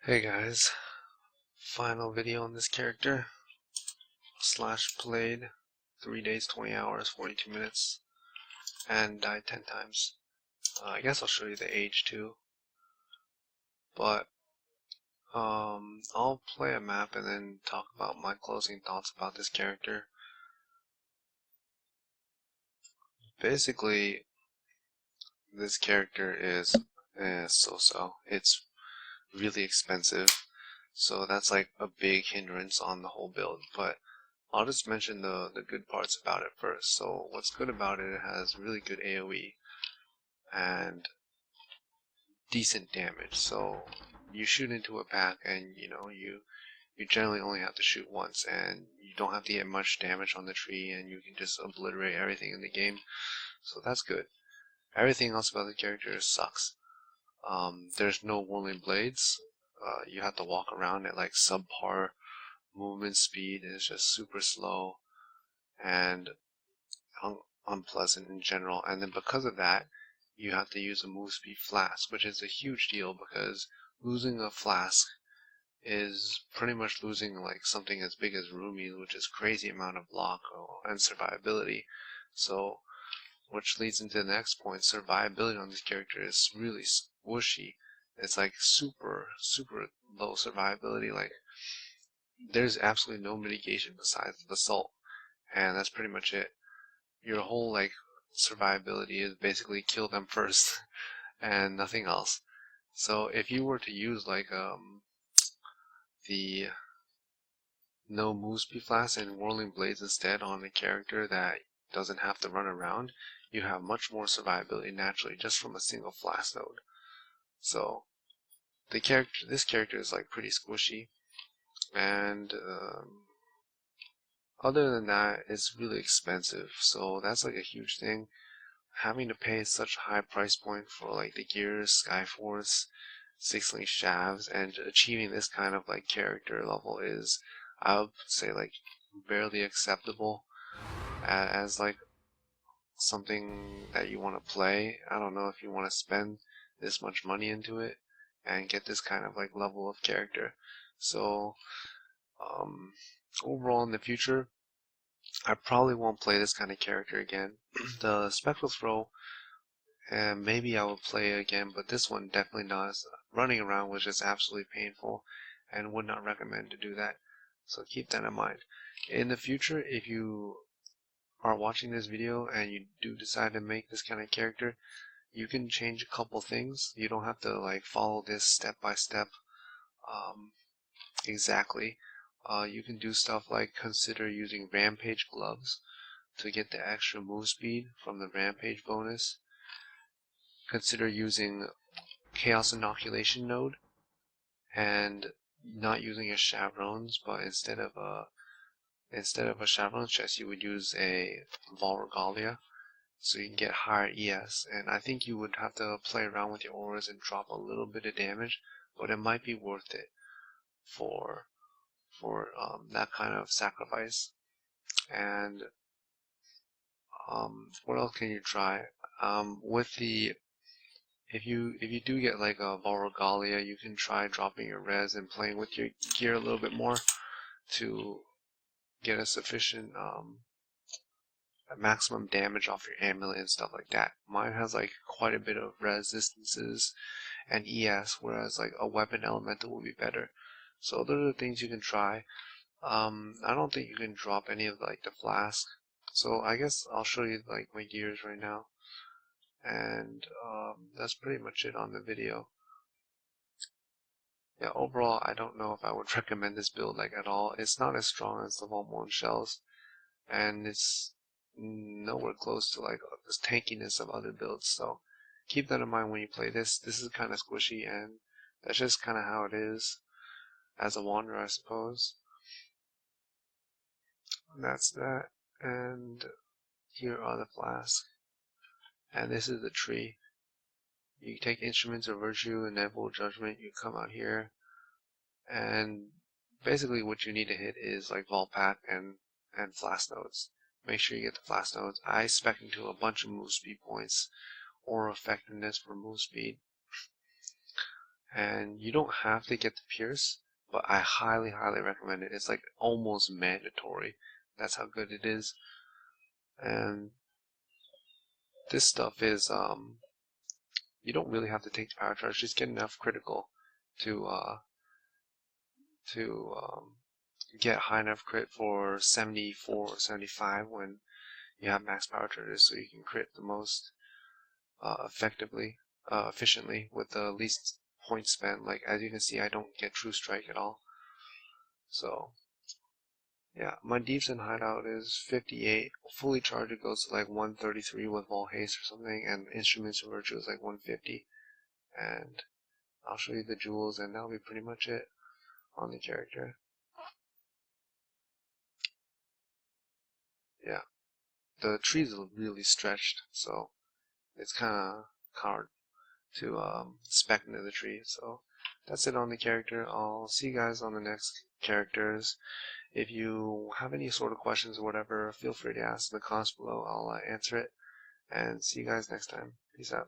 Hey guys, final video on this character. Slash played 3 days, 20 hours, 42 minutes, and died 10 times. I guess I'll show you the age too, but I'll play a map and then talk about my closing thoughts about this character. Basically, this character is so-so. It's really expensive, so that's like a big hindrance on the whole build, but I'll just mention the good parts about it first. So what's good about it has really good AoE and decent damage. So you shoot into a pack and you generally only have to shoot once and you don't have to get much damage on the tree and you can just obliterate everything in the game. So that's good. Everything else about the character sucks. There's no whirling blades. You have to walk around at like subpar movement speed and it's just super slow and unpleasant in general, and then because of that you have to use a move speed flask, which is a huge deal because losing a flask is pretty much losing like something as big as Rumi's, which is crazy amount of block and survivability. So which leads into the next point. Survivability on this character is really squishy. It's like super low survivability. Like there's absolutely no mitigation besides the assault, and that's pretty much it. Your whole like survivability is basically kill them first and nothing else. So if you were to use like the no move speed flask and whirling blades instead on a character that doesn't have to run around, you have much more survivability naturally just from a single flask node. So this character is like pretty squishy, and other than that, it's really expensive. So that's like a huge thing. Having to pay such a high price point for like the gears, Skyforce, 6-link shafts, and achieving this kind of like character level is, I would say, like barely acceptable as like something that you want to play. I don't know if you want to spend this much money into it and get this kind of like level of character. So overall in the future, I probably won't play this kind of character again. The Spectral Throw, and maybe I will play it again, but this one definitely not. Running around was just absolutely painful and would not recommend to do that. So keep that in mind. In the future, if you are watching this video and you do decide to make this kind of character, you can change a couple things. You don't have to like follow this step by step exactly. You can do stuff like consider using Rampage gloves to get the extra move speed from the Rampage bonus. Consider using Chaos Inoculation node and not using a Chevrons, but instead of a Chevron chest, you would use a Vaal Regalia, so you can get higher ES. And I think you would have to play around with your auras and drop a little bit of damage, but it might be worth it for that kind of sacrifice. And what else can you try? With the if you do get like a Vaal Regalia, you can try dropping your res and playing with your gear a little bit more to get a sufficient maximum damage off your amulet and stuff like that. Mine has like quite a bit of resistances and ES, whereas like a weapon elemental would be better. So those are the things you can try. I don't think you can drop any of like the flask. So I guess I'll show you like my gears right now. And that's pretty much it on the video. Yeah, overall, I don't know if I would recommend this build like at all. It's not as strong as the Vault 1 shells, and it's nowhere close to like this tankiness of other builds. So keep that in mind when you play this. This is kind of squishy, and that's just kind of how it is as a wanderer, I suppose. And that's that. And here are the flasks. And this is the tree. You take instruments of virtue and Nebul Judgment. You come out here, and basically what you need to hit is like Vault Pack and flask nodes. Make sure you get the flask nodes. I spec into a bunch of move speed points or effectiveness for move speed. and you don't have to get the Pierce, but I highly recommend it. It's like almost mandatory. That's how good it is. And this stuff is you don't really have to take the power charge, just get enough critical to get high enough crit for 74 or 75 when you have max power charges, so you can crit the most efficiently with the least points spent. Like as you can see, I don't get true strike at all. So yeah, my deeps in hideout is 58. Fully charged it goes to like 133 with Vaal haste or something, and instruments and virtue is like 150. And I'll show you the jewels, and that'll be pretty much it on the character. Yeah, the trees are really stretched, so it's kind of hard to spec into the tree. So that's it on the character. I'll see you guys on the next characters. If you have any sort of questions or whatever, feel free to ask in the comments below. I'll answer it. And see you guys next time. Peace out.